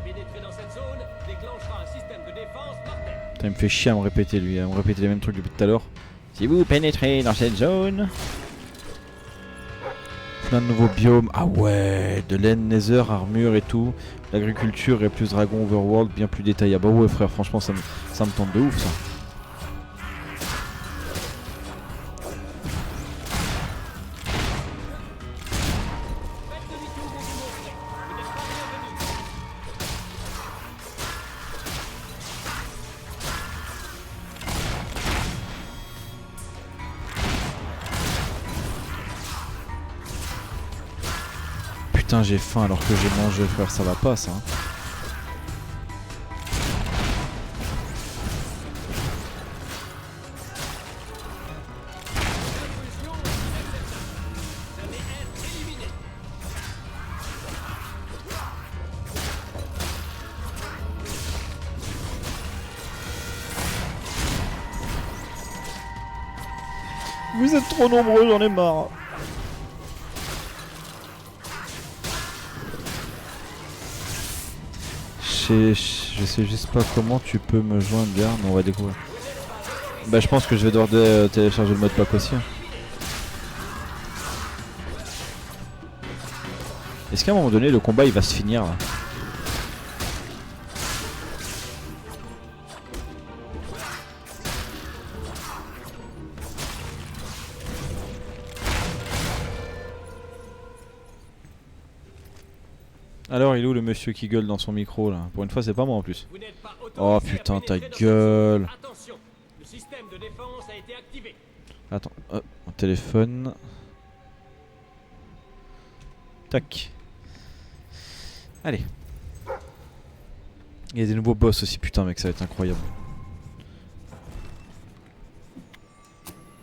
Pénétrer dans cette zone déclenchera un système de défense mortel. Putain, il me fait chier à me répéter lui, à me répéter les mêmes trucs depuis tout à l'heure. Si vous pénétrez dans cette zone... Plein de nouveaux biomes. Ah ouais, de laine, nether, armure et tout. L'agriculture et plus dragon overworld, bien plus détaillé. Ah bah ouais frère, franchement ça me tente de ouf ça. putain, j'ai faim alors que j'ai mangé, frère, ça va pas ça. Hein. Vous êtes trop nombreux, j'en ai marre. Je sais juste pas comment tu peux me joindre, gars, mais on va découvrir. Bah je pense que je vais devoir télécharger le mode pack aussi. Est-ce qu'à un moment donné le combat il va se finir là? Alors il est où le monsieur qui gueule dans son micro là? Pour une fois c'est pas moi en plus. Oh putain ta gueule. Attention, le système de défense a été activé. Attends, mon téléphone. Tac. Allez. Il y a des nouveaux boss aussi, putain mec, ça va être incroyable.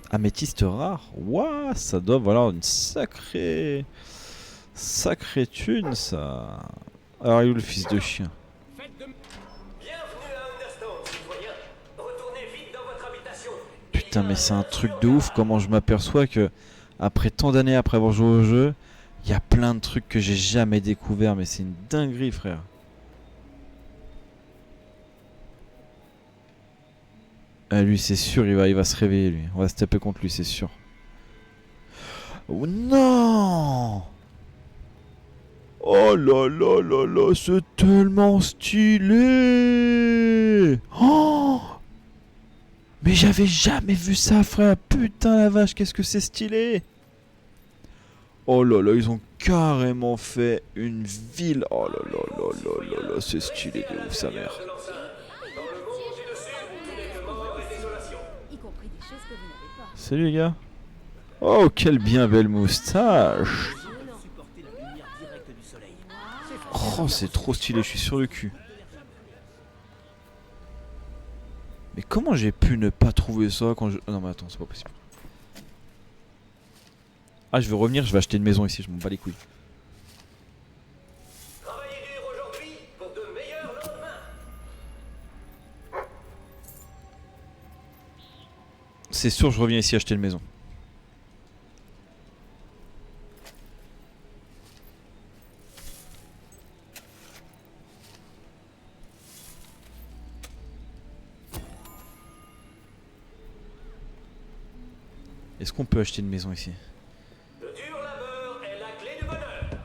Améthyste rare. Ouah, ça doit valoir une sacrée thune ça. Alors il est où le fils de chien? Putain mais c'est un truc de ouf comment je m'aperçois que après tant d'années après avoir joué au jeu, il y a plein de trucs que j'ai jamais découvert, mais c'est une dinguerie frère. Ah, lui c'est sûr il va se réveiller lui. On va se taper contre lui c'est sûr. Oh non! Oh là là là là, c'est tellement stylé! Oh! Mais j'avais jamais vu ça, frère! Putain la vache, qu'est-ce que c'est stylé! Oh là là, ils ont carrément fait une ville! Oh là là là là là là, c'est stylé de ouf, sa mère! Salut les gars! Oh, quelle bien belle moustache! Oh, c'est trop stylé, je suis sur le cul. Mais comment j'ai pu ne pas trouver ça quand je... Oh non mais attends, c'est pas possible. Ah, je vais revenir, je vais acheter une maison ici, je m'en bats les couilles. C'est sûr, je reviens ici acheter une maison. Est-ce qu'on peut acheter une maison ici? Le dur labeur est la clé du bonheur.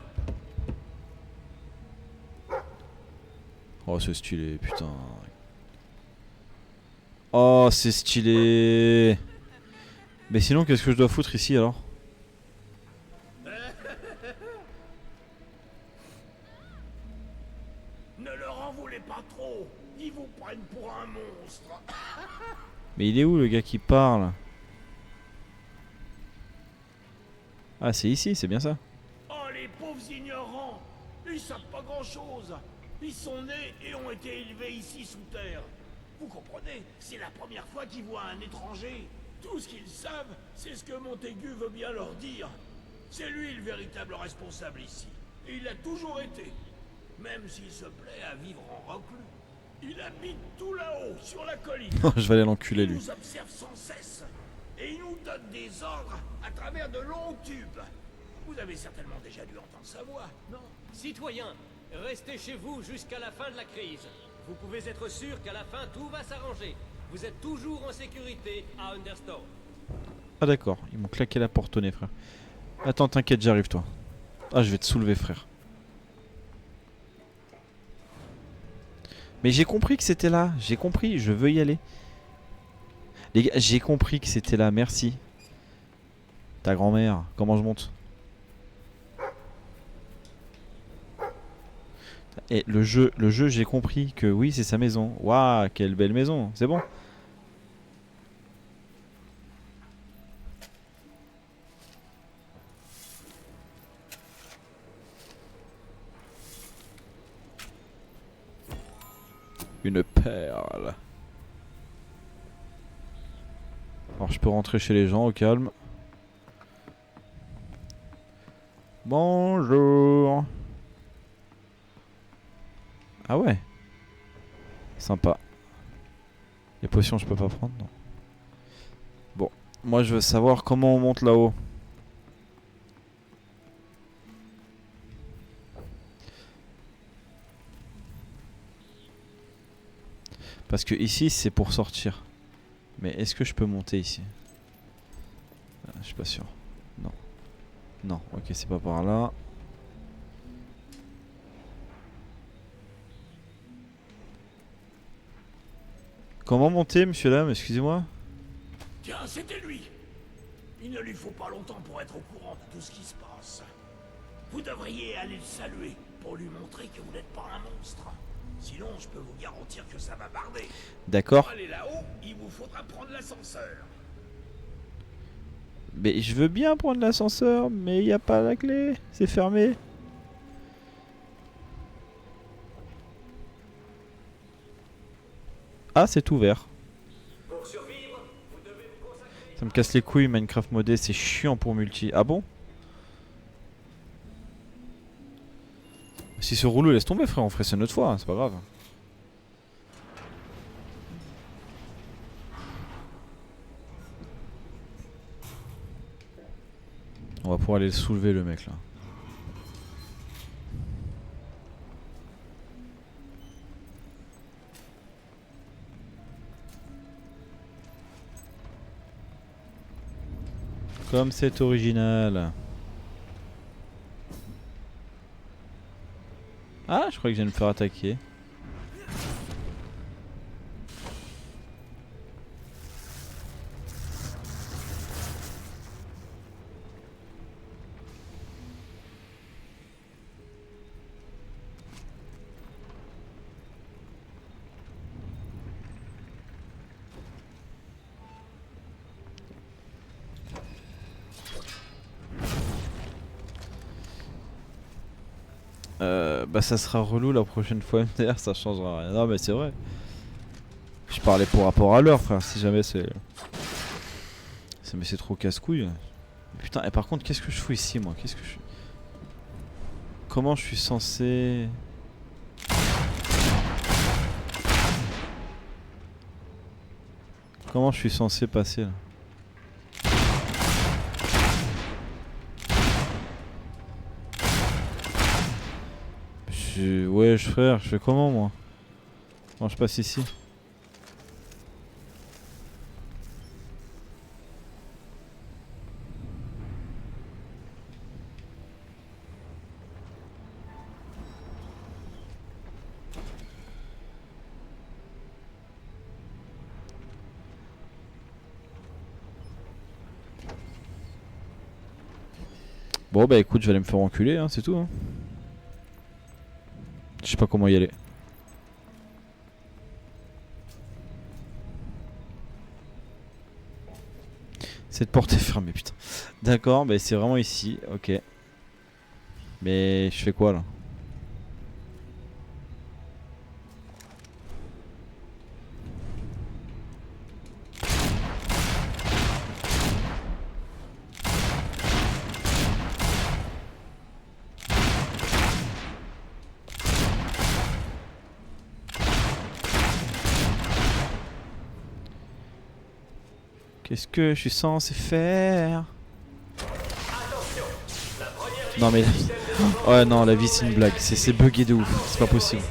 Oh c'est stylé, putain. Oh c'est stylé. Mais sinon qu'est-ce que je dois foutre ici alors? Ne leur en voulez pas trop, ils vous prennent pour un monstre. Mais il est où le gars qui parle? Ah c'est ici, c'est bien ça. Oh les pauvres ignorants, ils savent pas grand-chose. Ils sont nés et ont été élevés ici sous terre. Vous comprenez, c'est la première fois qu'ils voient un étranger. Tout ce qu'ils savent, c'est ce que Montaigu veut bien leur dire. C'est lui le véritable responsable ici. Et il a toujours été. Même s'il se plaît à vivre en reclus. Il habite tout là-haut, sur la colline. Je vais aller l'enculer lui. Il nous observe sans cesse. Et il nous donne des ordres à travers de longs tubes. Vous avez certainement déjà dû entendre sa voix, non? Citoyens, restez chez vous jusqu'à la fin de la crise. Vous pouvez être sûr qu'à la fin, tout va s'arranger. Vous êtes toujours en sécurité à Understone. Ah d'accord, ils m'ont claqué la porte au nez frère. Attends, t'inquiète, j'arrive toi. Ah je vais te soulever frère. Mais j'ai compris que c'était là, j'ai compris, je veux y aller. Les gars, j'ai compris que c'était là, merci. Ta grand-mère, comment je monte? Et le jeu j'ai compris que oui c'est sa maison. Waouh, quelle belle maison, c'est bon. Une perle. Alors je peux rentrer chez les gens au calme. Bonjour. Ah ouais. Sympa. Les potions je peux pas prendre, non. Bon, moi je veux savoir comment on monte là-haut. Parce que ici c'est pour sortir. Mais est-ce que je peux monter ici? Je suis pas sûr. Non. Non, ok, c'est pas par là. Comment monter, monsieur dame? Excusez-moi. Tiens, c'était lui. Il ne lui faut pas longtemps pour être au courant de tout ce qui se passe. Vous devriez aller le saluer pour lui montrer que vous n'êtes pas un monstre. Sinon, je peux vous garantir que ça va barder. D'accord. Pour aller là-haut, il vous faudra prendre l'ascenseur. Mais je veux bien prendre l'ascenseur, mais il n'y a pas la clé. C'est fermé. Ah, c'est ouvert. Ça me casse les couilles, Minecraft modé, c'est chiant pour multi. Ah bon? Si ce rouleau laisse tomber, frère, on ferait ça une autre fois, hein, c'est pas grave. On va pouvoir aller le soulever, le mec là. Comme c'est original. Ah, je crois que je viens de me faire attaquer. Bah ça sera relou la prochaine fois MDR, ça changera rien. Non mais c'est vrai. Je parlais pour rapport à l'heure, frère, si jamais c'est... Mais c'est trop casse-couille. Putain, et par contre, qu'est-ce que je fous ici, moi? Qu'est-ce que je... Comment je suis censé... Comment je suis censé passer là? Ouais, frère, je fais comment moi? Comment je passe ici? Bon bah écoute, je vais aller me faire enculer, hein, c'est tout. Hein. Je sais pas comment y aller. Cette porte est fermée, putain. D'accord, bah c'est vraiment ici, ok. Mais je fais quoi là? Qu'est-ce que je suis censé faire? Non mais... Ouais non, la vie c'est une blague, c'est bugué de ouf, c'est pas possible.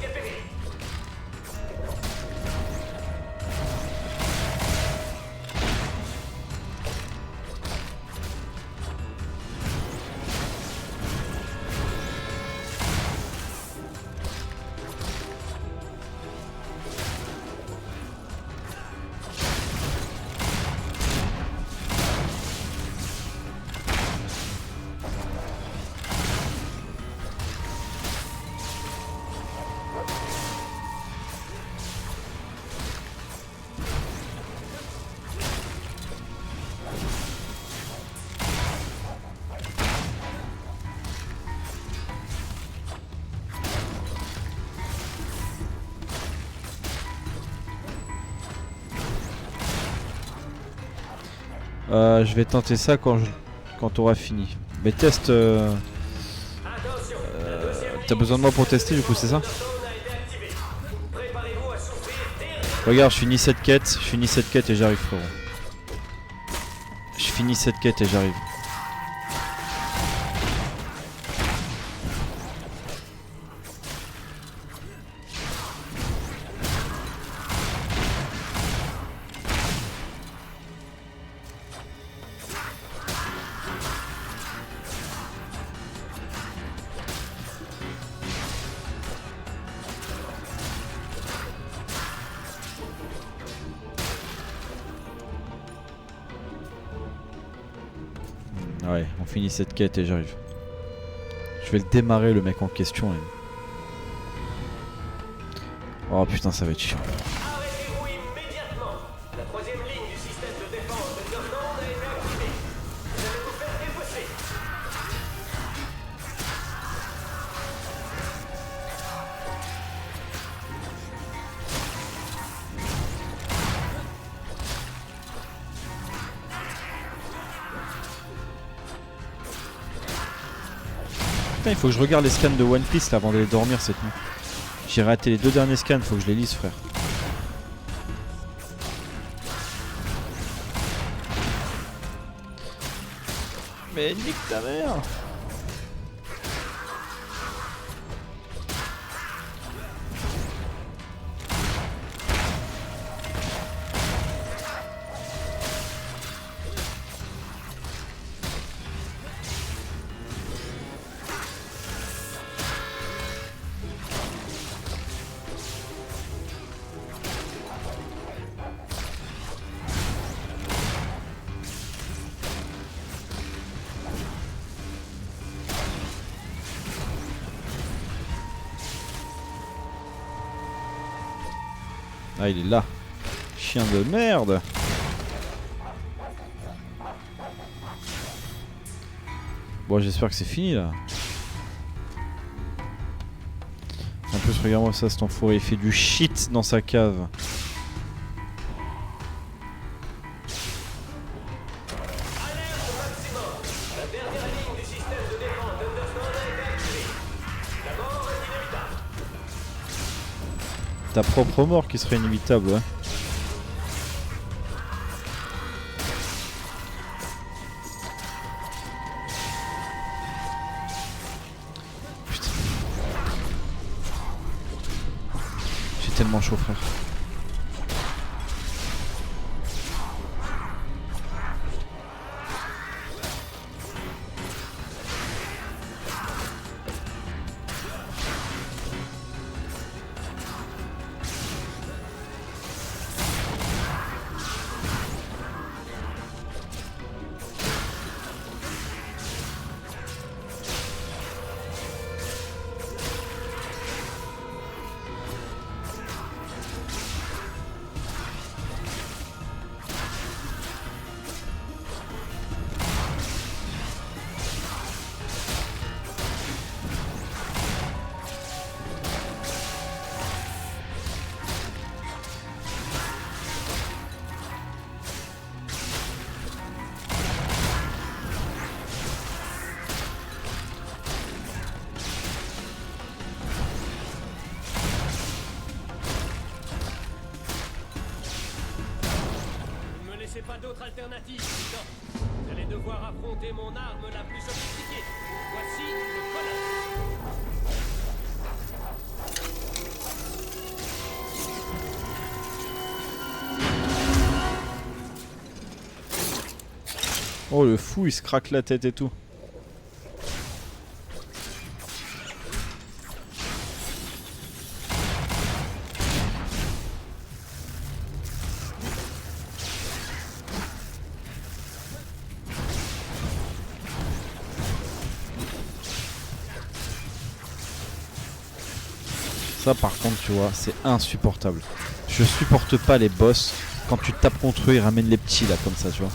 Je vais tenter ça quand t'auras fini. Mais teste... T'as besoin de moi pour tester du coup, c'est ça? Regarde, je finis cette quête et j'arrive, frérot. Je finis cette quête et j'arrive. Ouais, on finit cette quête et j'arrive. Je vais le démarrer le mec en question. Là. Oh putain, ça va être chiant. Arrêtez-vous immédiatement. La troisième ligne du système de défense de Jordan a été activée. Vous allez vous faire dépecer. Putain, il faut que je regarde les scans de One Piece là, avant d'aller dormir cette nuit. J'ai raté les 2 derniers scans, faut que je les lise, frère. Mais nique ta mère! Ah, il est là. Chien de merde. Bon, j'espère que c'est fini là. En plus, regarde-moi ça, cet enfoiré, il fait du shit dans sa cave. Ta propre mort qui serait inévitable, ouais. Putain. J'ai tellement chaud, frère. Pas d'autre alternative, non. Vous allez devoir affronter mon arme la plus sophistiquée. Voici le colosse. Oh, le fou, il se craque la tête et tout. Ça par contre tu vois c'est insupportable. Je supporte pas les boss quand tu tapes contre eux ils ramènent les petits là comme ça tu vois.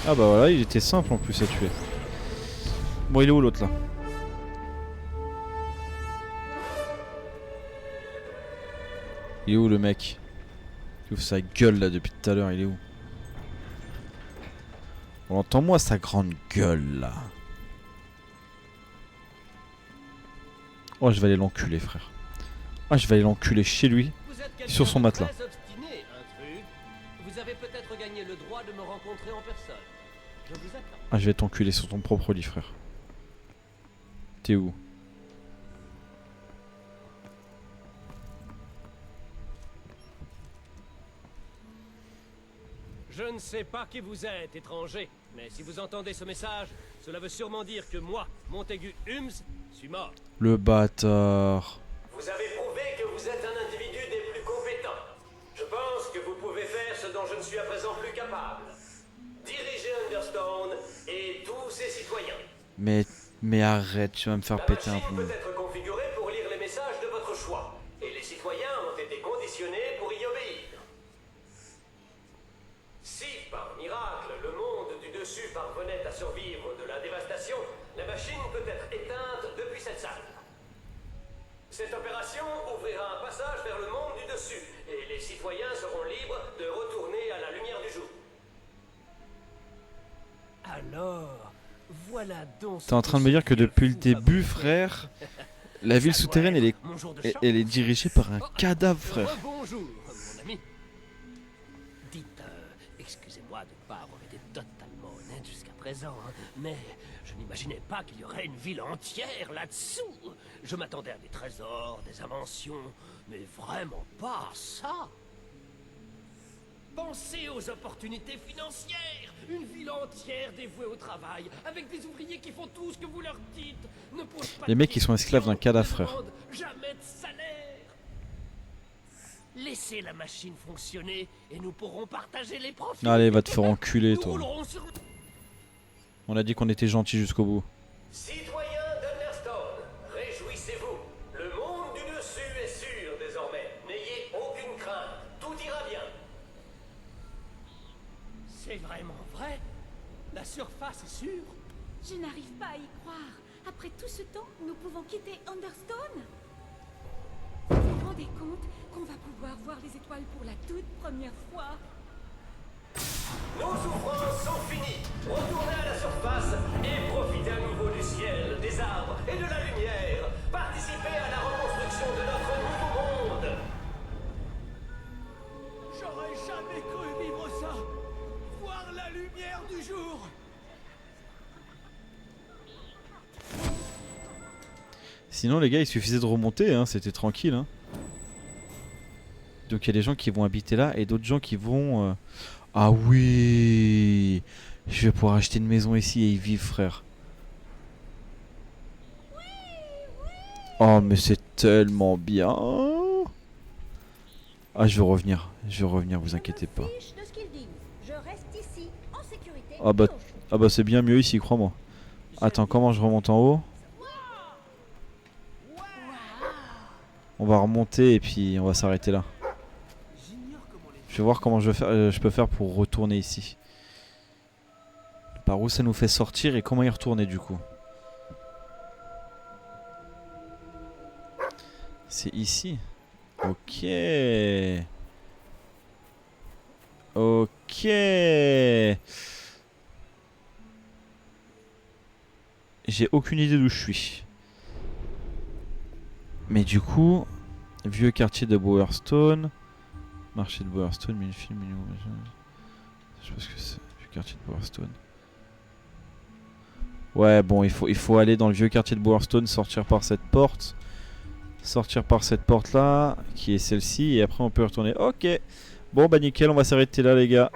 Ah bah voilà, il était simple en plus à tuer. Bon, il est où l'autre là? Il est où le mec? Il ouvre sa gueule là depuis tout à l'heure, il est où? Bon, entends-moi sa grande gueule là. Oh, je vais aller l'enculer, frère. Ah, je vais aller l'enculer chez lui, sur son matelas. Obstiné, intrus. Vous avez peut-être gagné le droit de me rencontrer en personne. Je vous attends. Ah, je vais t'enculer sur ton propre lit, frère. T'es où? Je ne sais pas qui vous êtes, étranger, mais si vous entendez ce message, cela veut sûrement dire que moi, Montaigu Humes, suis mort. Le bâtard. Vous avez prouvé que vous êtes un individu des plus compétents. Je pense que vous pouvez faire ce dont je ne suis à présent plus capable. Diriger Understone et tous ses citoyens. Mais arrête, tu vas me faire péter un La machine peu. peut être configurée pour lire les messages de votre choix, et les citoyens ont été conditionnés pour y obéir. Si, par miracle, le monde du dessus parvenait à survivre de la dévastation, la machine peut être éteinte depuis cette salle. Cette opération ouvrira un passage vers le monde du dessus, et les citoyens seront libres de retourner à la lumière du jour. Alors, voilà donc... T'es en train de me dire que depuis le début, frère, la ville souterraine, elle est dirigée par un cadavre, frère. Bonjour, mon ami. Dites, excusez-moi de ne pas avoir été totalement honnête jusqu'à présent, hein, mais je n'imaginais pas qu'il y aurait une ville entière là-dessous. Je m'attendais à des trésors, des inventions, mais vraiment pas à ça. Pensez aux opportunités financières. Une ville entière dévouée au travail, avec des ouvriers qui font tout ce que vous leur dites. Ne posent pas Les mecs qui sont esclaves d'un cadavre, frère. jamais de salaire. Laissez la machine fonctionner et nous pourrons partager les profits. Allez, va te faire enculer, Nous toi. roulerons sur... On a dit qu'on était gentils jusqu'au bout. Citoyens d'Understone, réjouissez-vous. Le monde du dessus est sûr désormais. N'ayez aucune crainte. Tout ira bien. C'est vraiment vrai? La surface est sûre? Je n'arrive pas à y croire. Après tout ce temps, nous pouvons quitter Understone? Vous vous rendez compte qu'on va pouvoir voir les étoiles pour la toute première fois? Nos souffrances sont finies. Retournez à la surface et profitez à nouveau du ciel, des arbres et de la lumière. Participez à la reconstruction de notre nouveau monde. J'aurais jamais cru vivre ça. Voir la lumière du jour. Sinon, les gars, il suffisait de remonter, hein, c'était tranquille. Hein. Donc, il y a des gens qui vont habiter là et d'autres gens qui vont... Ah oui, je vais pouvoir acheter une maison ici et y vivre, frère. Oh, mais c'est tellement bien. Ah, je vais revenir, vous inquiétez pas. Ah bah c'est bien mieux ici, crois-moi. Attends, comment je remonte en haut? On va remonter et puis on va s'arrêter là. Je vais voir comment je peux faire pour retourner ici. Par où ça nous fait sortir et comment y retourner du coup. C'est ici. Ok. Ok. J'ai aucune idée d'où je suis. Mais du coup, vieux quartier de Bowerstone. Marché de Bowerstone, mini-film, je sais pas ce que c'est. Vieux quartier de Bowerstone. Ouais, bon, il faut aller dans le vieux quartier de Bowerstone, sortir par cette porte. Sortir par cette porte là, qui est celle-ci, et après on peut retourner. Ok. Bon, bah nickel, on va s'arrêter là, les gars.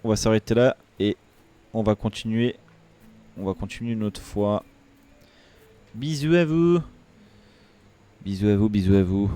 On va s'arrêter là et on va continuer. On va continuer une autre fois. Bisous à vous. Bisous à vous, bisous à vous.